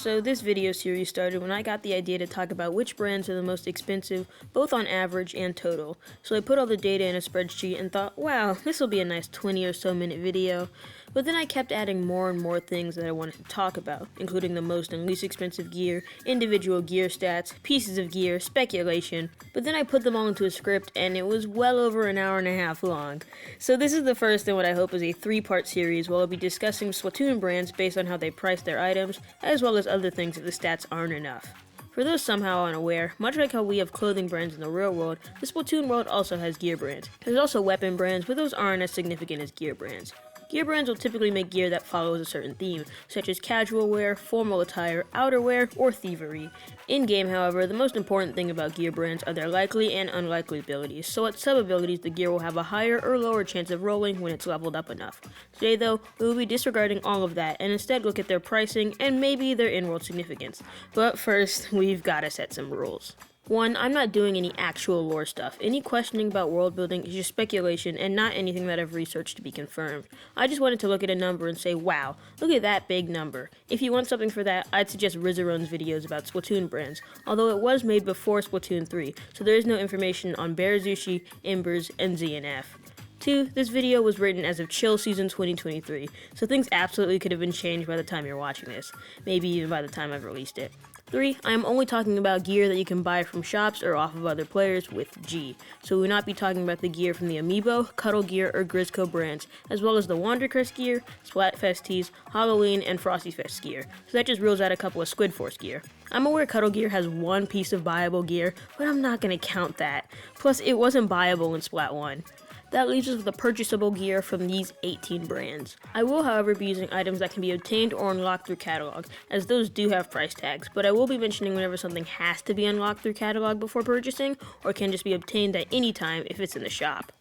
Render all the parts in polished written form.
So this video series started when I got the idea to talk about which brands are the most expensive, both on average and total. So I put all the data in a spreadsheet and thought, wow, this will be a nice 20 or so minute video. But then I kept adding more and more things that I wanted to talk about, including the most and least expensive gear, individual gear stats, pieces of gear, speculation. But then I put them all into a script and it was well over an hour and a half long. So this is the first in what I hope is a 3-part series where I'll be discussing Splatoon brands based on how they price their items, as well as other things if the stats aren't enough. For those somehow unaware, much like how we have clothing brands in the real world, the Splatoon world also has gear brands. There's also weapon brands, but those aren't as significant as gear brands. Gear brands will typically make gear that follows a certain theme, such as casual wear, formal attire, outerwear, or thievery. In-game, however, the most important thing about gear brands are their likely and unlikely abilities, so at sub-abilities the gear will have a higher or lower chance of rolling when it's leveled up enough. Today though, we will be disregarding all of that and instead look at their pricing and maybe their in-world significance. But first, we've gotta set some rules. 1. I'm not doing any actual lore stuff. Any questioning about world building is just speculation and not anything that I've researched to be confirmed. I just wanted to look at a number and say, wow, look at that big number. If you want something for that, I'd suggest Rizzarone's videos about Splatoon brands, although it was made before Splatoon 3, so there is no information on Barazushi, Emberz, and ZNF. 2. This video was written as of Chill Season 2023, so things absolutely could have been changed by the time you're watching this, maybe even by the time I've released it. 3. I am only talking about gear that you can buy from shops or off of other players with G, so we will not be talking about the gear from the Amiibo, Cuddle Gear, or Grizzco brands, as well as the Wandercrest gear, Splatfest tees, Halloween, and Frosty Fest gear, so that just rules out a couple of Squid Force gear. I'm aware Cuddle Gear has one piece of buyable gear, but I'm not going to count that. Plus, it wasn't buyable in Splat 1. That leaves us with the purchasable gear from these 18 brands. I will, however, be using items that can be obtained or unlocked through catalog, as those do have price tags, but I will be mentioning whenever something has to be unlocked through catalog before purchasing, or can just be obtained at any time if it's in the shop.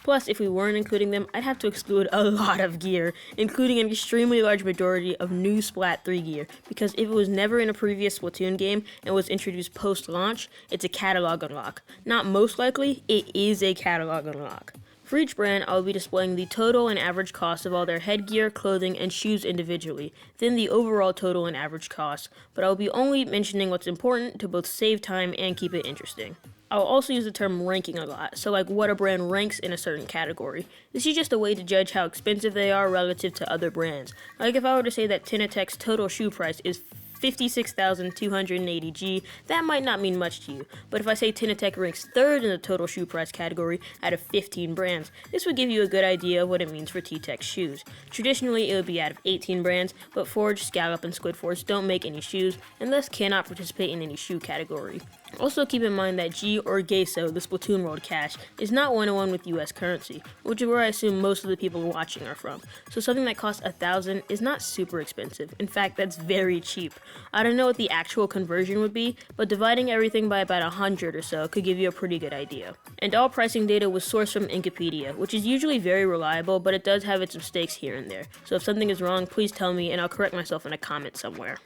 Plus, if we weren't including them, I'd have to exclude a lot of gear, including an extremely large majority of new Splat 3 gear, because if it was never in a previous Splatoon game and was introduced post-launch, it's a catalog unlock. Not most likely, it is a catalog unlock. For each brand, I will be displaying the total and average cost of all their headgear, clothing, and shoes individually, then the overall total and average cost, but I will be only mentioning what's important to both save time and keep it interesting. I will also use the term ranking a lot, so like what a brand ranks in a certain category. This is just a way to judge how expensive they are relative to other brands. Like if I were to say that Tinatech's total shoe price is 56,280 G, that might not mean much to you, but if I say Tinatech ranks 3rd in the total shoe price category out of 15 brands, this would give you a good idea of what it means for T-Tech's shoes. Traditionally, it would be out of 18 brands, but Forge, Scallop, and Squid Force don't make any shoes, and thus cannot participate in any shoe category. Also keep in mind that G or Geso, the Splatoon World Cash, is not 1-to-1 with US currency, which is where I assume most of the people watching are from, so something that costs 1,000 is not super expensive. In fact, that's very cheap. I don't know what the actual conversion would be, but dividing everything by about 100 or so could give you a pretty good idea. And all pricing data was sourced from Incopedia, which is usually very reliable, but it does have its mistakes here and there. So if something is wrong, please tell me and I'll correct myself in a comment somewhere.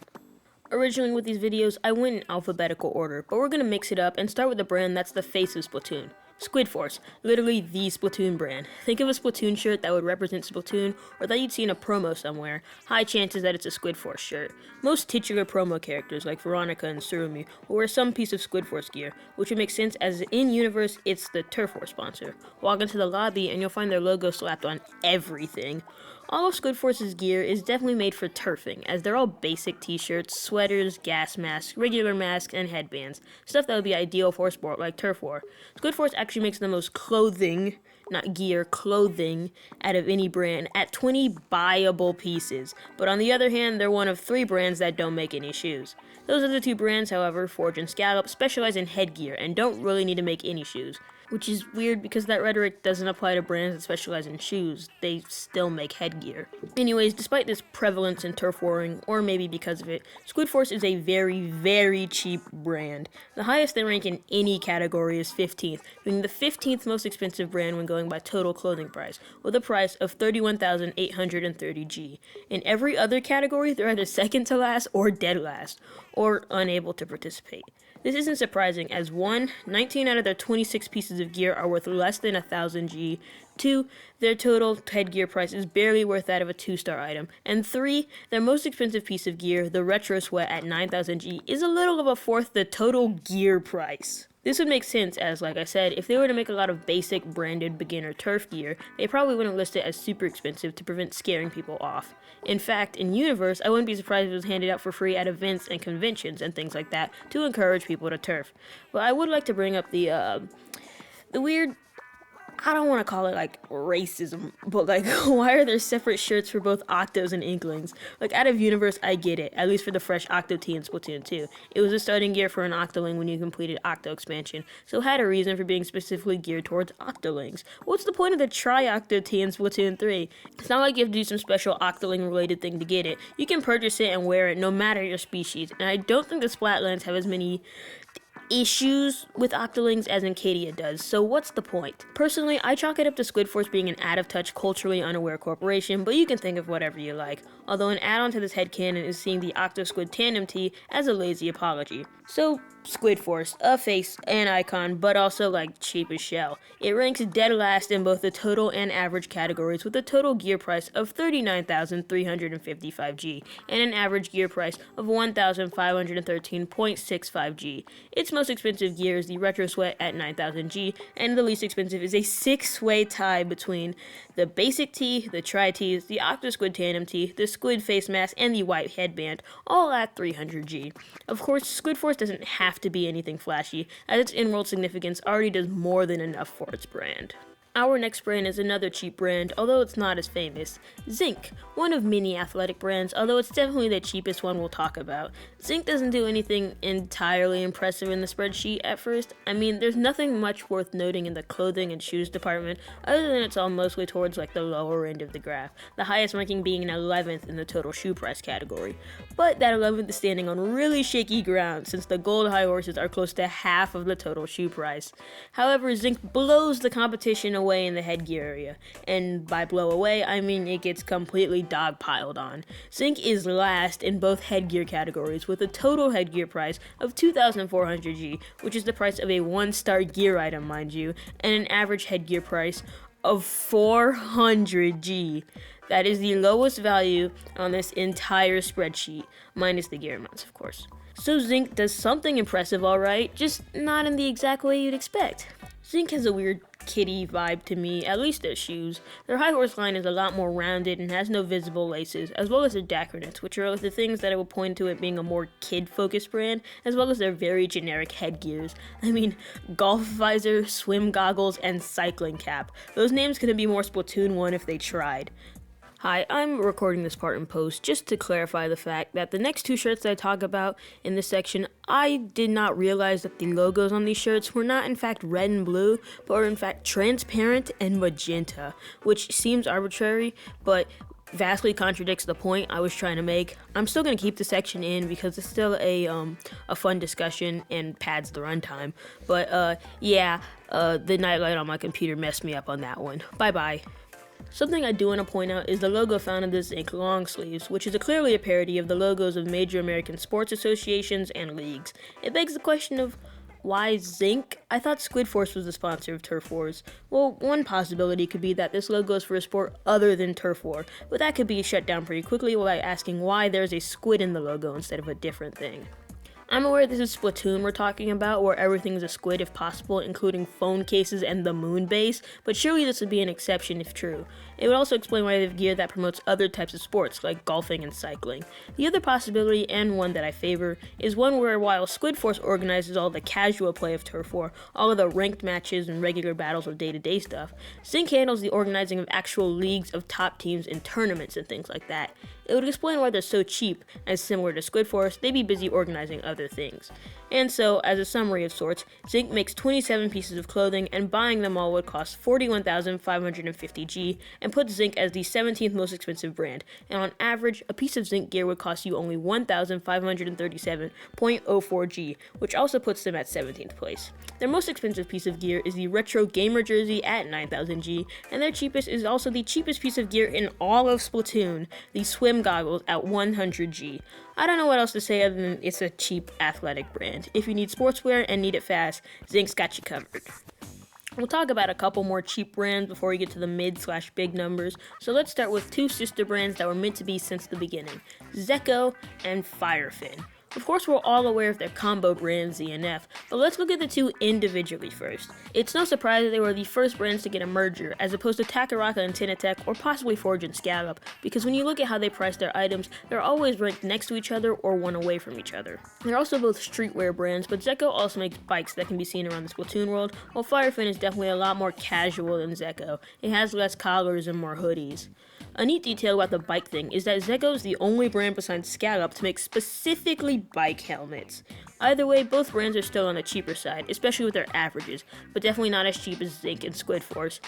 Originally with these videos, I went in alphabetical order, but we're going to mix it up and start with the brand that's the face of Splatoon. Squid Force, literally the Splatoon brand. Think of a Splatoon shirt that would represent Splatoon, or that you'd see in a promo somewhere. High chances that it's a Squid Force shirt. Most titular promo characters like Veronica and Surumi will wear some piece of Squid Force gear, which would make sense as in-universe it's the Turf War sponsor. Walk into the lobby and you'll find their logo slapped on everything. All of Squid Force's gear is definitely made for turfing, as they're all basic t-shirts, sweaters, gas masks, regular masks, and headbands. Stuff that would be ideal for a sport like Turf War. Squid Force actually makes the most clothing, not gear, clothing, out of any brand at 20 buyable pieces. But on the other hand, they're one of 3 brands that don't make any shoes. Those other 2 brands, however, Forge and Scallop, specialize in headgear and don't really need to make any shoes. Which is weird because that rhetoric doesn't apply to brands that specialize in shoes. They still make headgear. Anyways, despite this prevalence in turf warring, or maybe because of it, Squid Force is a very, very cheap brand. The highest they rank in any category is 15th, being the 15th most expensive brand when going by total clothing price, with a price of 31,830 G. In every other category, they're either second to last or dead last, or unable to participate. This isn't surprising, as 19 out of their 26 pieces of gear are worth less than 1,000 G, 2, their total headgear price is barely worth that of a 2-star item. And 3, their most expensive piece of gear, the Retro Sweat at 9,000 G, is a little of a fourth the total gear price. This would make sense as, like I said, if they were to make a lot of basic branded beginner turf gear, they probably wouldn't list it as super expensive to prevent scaring people off. In fact, in Universe, I wouldn't be surprised if it was handed out for free at events and conventions and things like that to encourage people to turf. But I would like to bring up the weird, I don't want to call it like racism, but like, why are there separate shirts for both Octos and Inklings? Like, out of Universe, I get it, at least for the fresh Octo T in Splatoon 2. It was a starting gear for an Octoling when you completed Octo expansion, so it had a reason for being specifically geared towards Octolings. What's the point of the Tri-Octo T in Splatoon 3? It's not like you have to do some special Octoling related thing to get it. You can purchase it and wear it no matter your species, and I don't think the Splatlands have as many issues with Octolings as Encadia does, so what's the point? Personally, I chalk it up to Squid Force being an out-of-touch, culturally unaware corporation, but you can think of whatever you like, although an add-on to this headcanon is seeing the Octo-Squid Tandem T as a lazy apology. So, Squid Force, a face, an icon, but also like cheap as shell. It ranks dead last in both the total and average categories with a total gear price of 39,355 G and an average gear price of 1,513.65 G. Its most expensive gear is the Retro Sweat at 9,000 G, and the least expensive is a 6-way tie between the Basic T, the Tri-Ts, the Octo-Squid Tandem T, the Squid Face Mask, and the White Headband, all at 300 G. Of course, Squid Force doesn't have to be anything flashy, as its in-world significance already does more than enough for its brand. Our next brand is another cheap brand, although it's not as famous. Zink, one of many athletic brands, although it's definitely the cheapest one we'll talk about. Zink doesn't do anything entirely impressive in the spreadsheet at first. I mean, there's nothing much worth noting in the clothing and shoes department, other than it's all mostly towards like the lower end of the graph, the highest ranking being an 11th in the total shoe price category. But that 11th is standing on really shaky ground, since the gold high horses are close to half of the total shoe price. However, Zink blows the competition away in the headgear area, and by blow away, I mean it gets completely dogpiled on. Zink is last in both headgear categories with a total headgear price of 2,400 G, which is the price of a 1-star gear item, mind you, and an average headgear price of 400 G. That is the lowest value on this entire spreadsheet, minus the gear amounts, of course. So Zink does something impressive, alright, just not in the exact way you'd expect. Zink has a weird kitty vibe to me, at least their shoes. Their high horse line is a lot more rounded and has no visible laces, as well as their dacronets, which are the things that I would point to it being a more kid-focused brand, as well as their very generic headgears. I mean, golf visor, swim goggles, and cycling cap. Those names couldn't be more Splatoon 1 if they tried. Hi, I'm recording this part in post just to clarify the fact that the next two shirts that I talk about in this section, I did not realize that the logos on these shirts were not in fact red and blue, but were in fact transparent and magenta, which seems arbitrary, but vastly contradicts the point I was trying to make. I'm still going to keep the section in because it's still a fun discussion and pads the runtime, but the nightlight on my computer messed me up on that one. Bye-bye. Something I do want to point out is the logo found in the Zink long sleeves, which is clearly a parody of the logos of major American sports associations and leagues. It begs the question of, why Zink? I thought Squid Force was the sponsor of Turf Wars. Well, one possibility could be that this logo is for a sport other than Turf War, but that could be shut down pretty quickly by asking why there's a squid in the logo instead of a different thing. I'm aware this is Splatoon we're talking about, where everything is a squid if possible, including phone cases and the moon base, but surely this would be an exception if true. It would also explain why they have gear that promotes other types of sports, like golfing and cycling. The other possibility, and one that I favor, is one where while Squid Force organizes all the casual play of Turf War, all of the ranked matches and regular battles of day-to-day stuff, Zink handles the organizing of actual leagues of top teams and tournaments and things like that. It would explain why they're so cheap, as similar to Squid Force, they'd be busy organizing other things. And so, as a summary of sorts, Zink makes 27 pieces of clothing, and buying them all would cost 41,550 G, and puts Zink as the 17th most expensive brand. And on average, a piece of Zink gear would cost you only 1,537.04 G, which also puts them at 17th place. Their most expensive piece of gear is the Retro Gamer Jersey at 9,000 G, and their cheapest is also the cheapest piece of gear in all of Splatoon, the swim goggles at 100 G. I don't know what else to say other than it's a cheap athletic brand. If you need sportswear and need it fast, Zink's got you covered. We'll talk about a couple more cheap brands before we get to the mid/big numbers, so let's start with two sister brands that were meant to be since the beginning, Zekko and Firefin. Of course, we're all aware of their combo brand ZNF, but let's look at the two individually first. It's no surprise that they were the first brands to get a merger, as opposed to Takaraka and Tinatech, or possibly Forge and Scallop, because when you look at how they price their items, they're always ranked next to each other or one away from each other. They're also both streetwear brands, but Zekko also makes bikes that can be seen around the Splatoon world, while Firefin is definitely a lot more casual than Zekko. It has less collars and more hoodies. A neat detail about the bike thing is that Zekko is the only brand besides Scallop to make specifically bike helmets. Either way, both brands are still on the cheaper side, especially with their averages, but definitely not as cheap as Zink and Squid Force.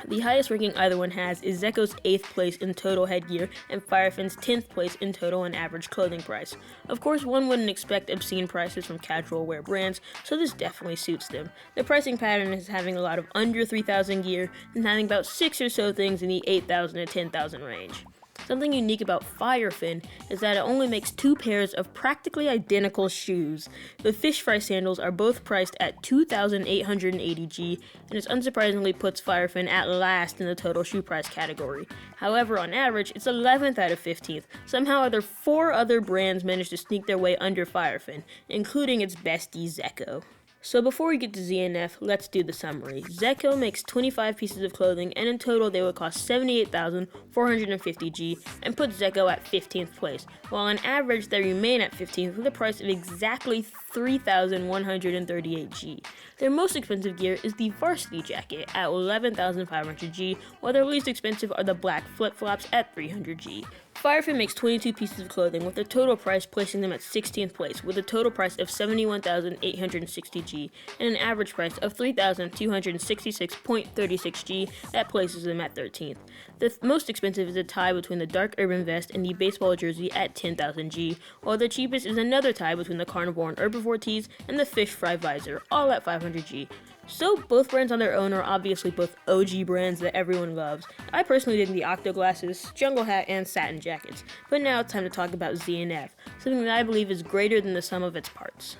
The highest ranking either one has is Zekko's 8th place in total headgear and Firefin's 10th place in total and average clothing price. Of course, one wouldn't expect obscene prices from casual wear brands, so this definitely suits them. The pricing pattern is having a lot of under 3,000 gear and having about 6 or so things in the 8,000 to 10,000 range. Something unique about Firefin is that it only makes 2 pairs of practically identical shoes. The fish fry sandals are both priced at 2,880 G, and it unsurprisingly puts Firefin at last in the total shoe price category. However, on average, it's 11th out of 15th. Somehow, 4 other brands managed to sneak their way under Firefin, including its bestie Zekko. So before we get to ZNF, let's do the summary. Zekko makes 25 pieces of clothing, and in total they would cost 78,450 G, and put Zekko at 15th place, while on average they remain at 15th with a price of exactly 3,138 G. Their most expensive gear is the varsity jacket at 11,500 G, while their least expensive are the black flip-flops at 300 G. Firefin makes 22 pieces of clothing, with their total price placing them at 16th place, with a total price of 71,860 G, and an average price of 3,266.36 G that places them at 13th. The most expensive is a tie between the dark urban vest and the baseball jersey at 10,000 G, while the cheapest is another tie between the carnivore and herbivore tees and the fish fry visor, all at 500 G. So both brands on their own are obviously both OG brands that everyone loves. I personally dig the Octo glasses, jungle hat, and satin jackets. But now it's time to talk about ZNF, something that I believe is greater than the sum of its parts.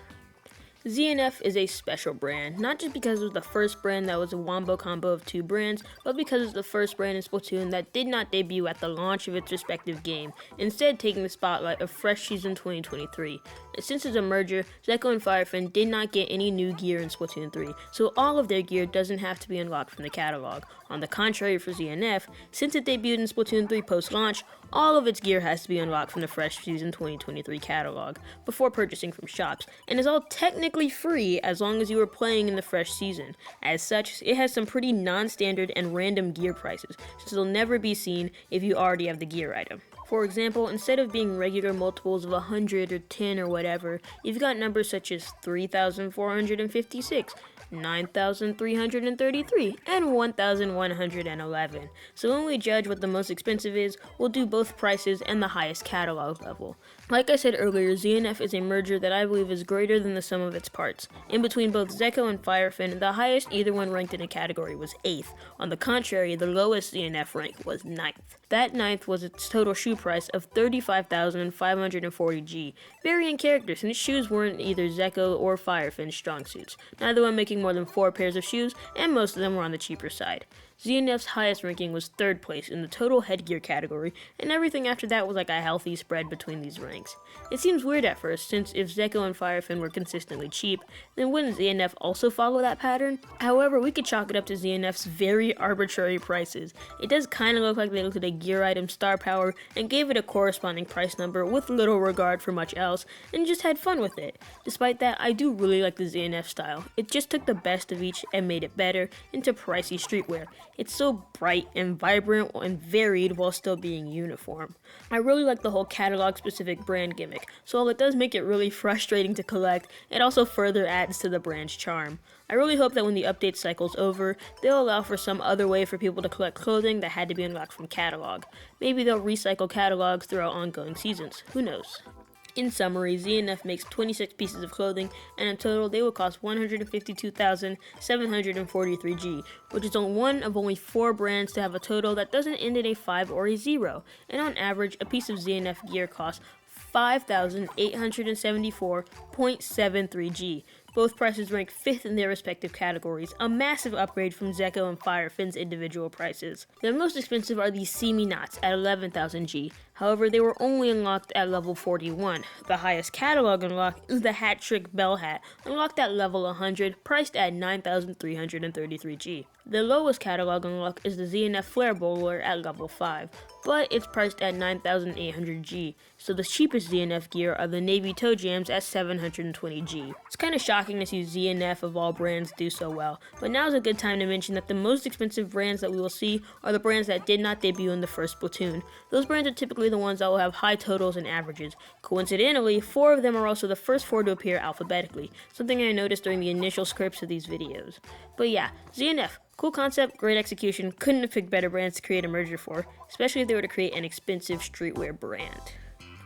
ZNF is a special brand, not just because it was the first brand that was a wombo combo of 2 brands, but because it's the first brand in Splatoon that did not debut at the launch of its respective game, instead taking the spotlight of fresh season 2023. Since it's a merger, Zekko and Firefin did not get any new gear in Splatoon 3, so all of their gear doesn't have to be unlocked from the catalog. On the contrary for ZNF, since it debuted in Splatoon 3 post-launch, all of its gear has to be unlocked from the fresh season 2023 catalog before purchasing from shops, and is all technically free as long as you are playing in the fresh season. As such, it has some pretty non-standard and random gear prices, since it'll never be seen if you already have the gear item. For example, instead of being regular multiples of 100 or 10 or whatever, you've got numbers such as 3,456, 9,333, and 1,111. So when we judge what the most expensive is, we'll do both prices and the highest catalog level. Like I said earlier, ZNF is a merger that I believe is greater than the sum of its parts. In between both Zekko and Firefin, the highest either one ranked in a category was 8th. On the contrary, the lowest ZNF rank was 9th. That 9th was its total shoe price of 35,540 G. Varying characters, and its shoes weren't either Zekko or Firefin's strong suits, neither one making more than 4 pairs of shoes, and most of them were on the cheaper side. ZNF's highest ranking was 3rd place in the total headgear category, and everything after that was like a healthy spread between these ranks. It seems weird at first, since if Zekko and Firefin were consistently cheap, then wouldn't ZNF also follow that pattern? However, we could chalk it up to ZNF's very arbitrary prices. It does kind of look like they looked at a gear item star power and gave it a corresponding price number with little regard for much else, and just had fun with it. Despite that, I do really like the ZNF style. It just took the best of each and made it better into pricey streetwear. It's so bright and vibrant and varied while still being uniform. I really like the whole catalog-specific brand gimmick, so while it does make it really frustrating to collect, it also further adds to the brand's charm. I really hope that when the update cycle's over, they'll allow for some other way for people to collect clothing that had to be unlocked from catalog. Maybe they'll recycle catalogs throughout ongoing seasons. Who knows? In summary, ZNF makes 26 pieces of clothing, and in total they will cost 152,743 G, which is on one of only 4 brands to have a total that doesn't end in a 5 or a 0, and on average, a piece of ZNF gear costs 5,874.73 G. Both prices rank 5th in their respective categories, a massive upgrade from Zekko and Firefin's individual prices. The most expensive are the Semi Knots at 11,000 G, however they were only unlocked at level 41. The highest catalog unlock is the Hat Trick Bell Hat, unlocked at level 100, priced at 9,333 G. The lowest catalog unlock is the ZNF Flare Bowler at level 5, but it's priced at 9,800 G, so the cheapest ZNF gear are the Navy Toe Jams at 720 G. It's kinda shocking to see ZNF of all brands do so well, but now's a good time to mention that the most expensive brands that we will see are the brands that did not debut in the first Splatoon. Those brands are typically the ones that will have high totals and averages. Coincidentally, 4 of them are also the first 4 to appear alphabetically, something I noticed during the initial scripts of these videos. But yeah, ZNF. Cool concept, great execution, couldn't have picked better brands to create a merger for, especially if they were to create an expensive streetwear brand.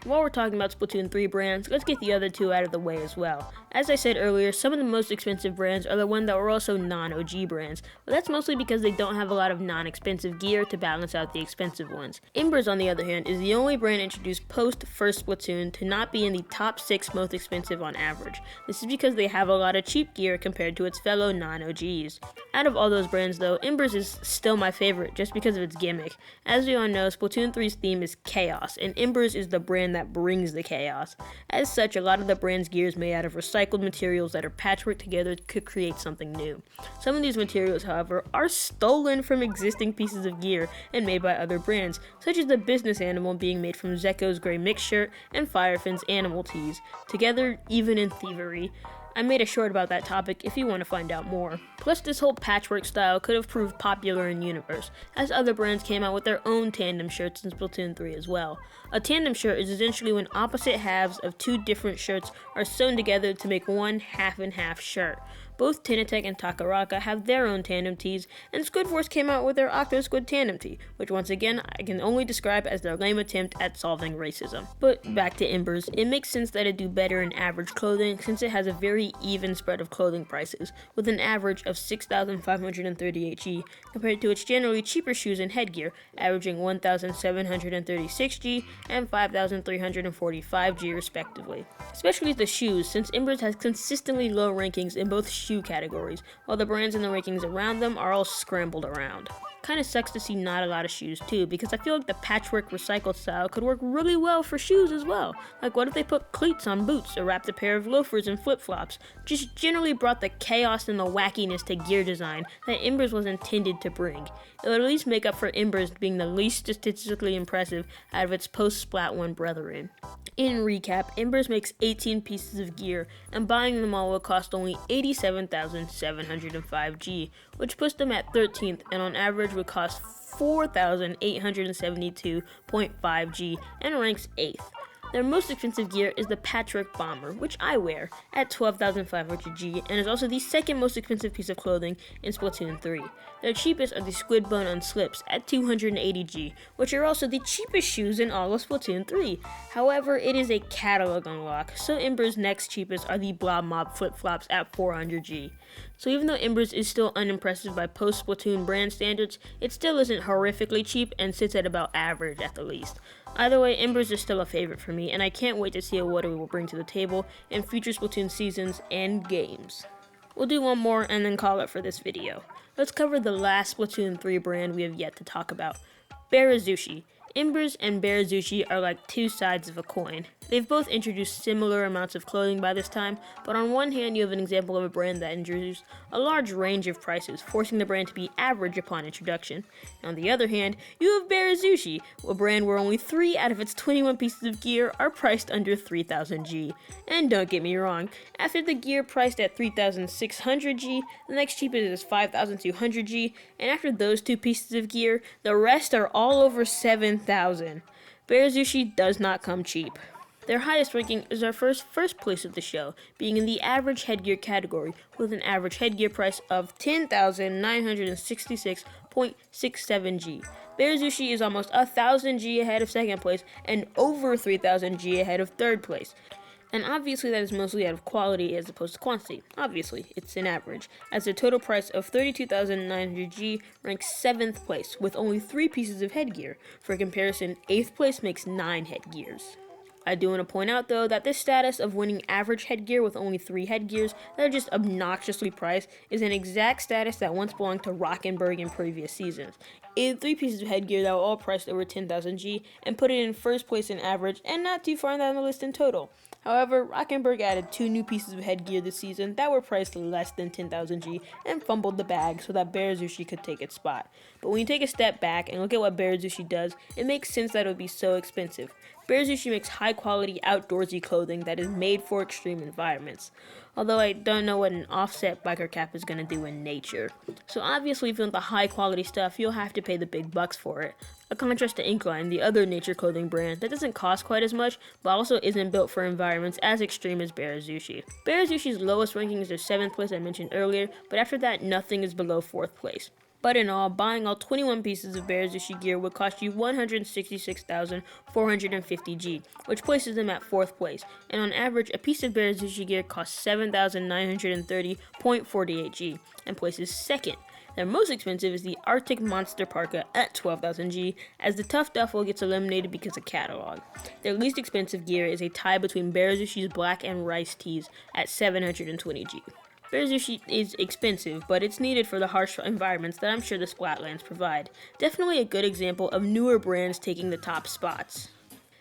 While we're talking about Splatoon 3 brands, let's get the other 2 out of the way as well. As I said earlier, some of the most expensive brands are the ones that were also non-OG brands, but that's mostly because they don't have a lot of non-expensive gear to balance out the expensive ones. Emberz, on the other hand, is the only brand introduced post-first Splatoon to not be in the top 6 most expensive on average. This is because they have a lot of cheap gear compared to its fellow non-OGs. Out of all those brands though, Emberz is still my favorite just because of its gimmick. As we all know, Splatoon 3's theme is chaos, and Emberz is the brand that brings the chaos. As such, a lot of the brand's gear is made out of recycled materials that are patchworked together to create something new. Some of these materials, however, are stolen from existing pieces of gear and made by other brands, such as the business animal being made from Zekko's gray mix shirt and Firefin's animal tees, together even in thievery. I made a short about that topic if you want to find out more. Plus, this whole patchwork style could have proved popular in Universe, as other brands came out with their own tandem shirts in Splatoon 3 as well. A tandem shirt is essentially when opposite halves of 2 different shirts are sewn together to make one half-and-half shirt. Both Tinatec and Takaraka have their own tandem tees, and Squid Force came out with their Octo Squid tandem tee, which once again I can only describe as their lame attempt at solving racism. But back to Emberz, it makes sense that it do better in average clothing since it has a very even spread of clothing prices, with an average of 6,538 G compared to its generally cheaper shoes and headgear, averaging 1,736 G and 5,345 G respectively. Especially the shoes, since Emberz has consistently low rankings in both shoe categories, while the brands in the rankings around them are all scrambled around. Kinda sucks to see not a lot of shoes too, because I feel like the patchwork recycled style could work really well for shoes as well. Like what if they put cleats on boots or wrapped a pair of loafers and flip-flops? Just generally brought the chaos and the wackiness to gear design that Emberz was intended to bring. It would at least make up for Emberz being the least statistically impressive out of its post-Splat 1 brethren. In recap, Emberz makes 18 pieces of gear, and buying them all will cost only 87,705 G, which puts them at 13th and on average would cost 4,872.5 G and ranks 8th. Their most expensive gear is the Patchwork Bomber, which I wear, at 12,500 G, and is also the second most expensive piece of clothing in Splatoon 3. Their cheapest are the Squid Bone Unslips at 280 G, which are also the cheapest shoes in all of Splatoon 3. However, it is a catalog unlock, so Ember's next cheapest are the Blob Mob Flip-Flops at 400 G. So even though Emberz is still unimpressive by post-Splatoon brand standards, it still isn't horrifically cheap and sits at about average at the least. Either way, Emberz is still a favorite for me, and I can't wait to see what it will bring to the table in future Splatoon seasons and games. We'll do one more and then call it for this video. Let's cover the last Splatoon 3 brand we have yet to talk about, Barazushi. Emberz and Barazushi are like two sides of a coin. They've both introduced similar amounts of clothing by this time, but on one hand you have an example of a brand that introduced a large range of prices, forcing the brand to be average upon introduction. And on the other hand, you have Barazushi, a brand where only 3 out of its 21 pieces of gear are priced under 3,000 G. And don't get me wrong, after the gear priced at 3,600 G, the next cheapest is 5,200 G, and after those 2 pieces of gear, the rest are all over 7,000. Barazushi does not come cheap. Their highest ranking is our first place of the show, being in the average headgear category, with an average headgear price of 10,966.67 G. Barazushi is almost 1,000 G ahead of second place, and over 3,000 G ahead of third place. And obviously that is mostly out of quality as opposed to quantity. Obviously, it's an average, as the total price of 32,900 G ranks 7th place, with only 3 pieces of headgear. For comparison, 8th place makes 9 headgears. I do want to point out though that this status of winning average headgear with only 3 headgears that are just obnoxiously priced is an exact status that once belonged to Rockenberg in previous seasons. It had 3 pieces of headgear that were all priced over 10,000 G and put it in first place in average and not too far down the list in total. However, Rockenberg added 2 new pieces of headgear this season that were priced less than 10,000 G and fumbled the bag so that Barazushi could take its spot. But when you take a step back and look at what Barazushi does, it makes sense that it would be so expensive. Barazushi makes high quality outdoorsy clothing that is made for extreme environments. Although I don't know what an offset biker cap is going to do in nature. So obviously if you want the high quality stuff, you'll have to pay the big bucks for it. A contrast to Inkline, the other nature clothing brand that doesn't cost quite as much, but also isn't built for environments as extreme as Barazushi. Barazushi's lowest ranking is their 7th place I mentioned earlier, but after that nothing is below 4th place. But in all, buying all 21 pieces of Barazushi gear would cost you 166,450 G, which places them at 4th place, and on average, a piece of Barazushi gear costs 7,930.48 G, and places 2nd. Their most expensive is the Arctic Monster Parka at 12,000 G, as the Tough Duffel gets eliminated because of catalog. Their least expensive gear is a tie between Barazushi's Black and Rice tees at 720 G. Barazushi is expensive, but it's needed for the harsh environments that I'm sure the Splatlands provide. Definitely a good example of newer brands taking the top spots.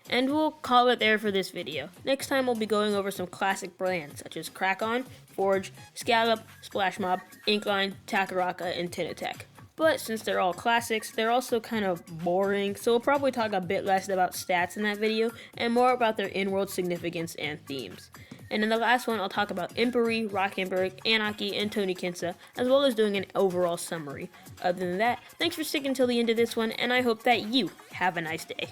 And we'll call it there for this video. Next time we'll be going over some classic brands such as Krakon, Forge, Scallop, Splash Mob, Inkline, Takaraka, and Tinatech. But since they're all classics, they're also kind of boring, so we'll probably talk a bit less about stats in that video and more about their in-world significance and themes. And in the last one, I'll talk about Empery, Rockenberg, Anarchy, and Tony Kinsa, as well as doing an overall summary. Other than that, thanks for sticking till the end of this one, and I hope that you have a nice day.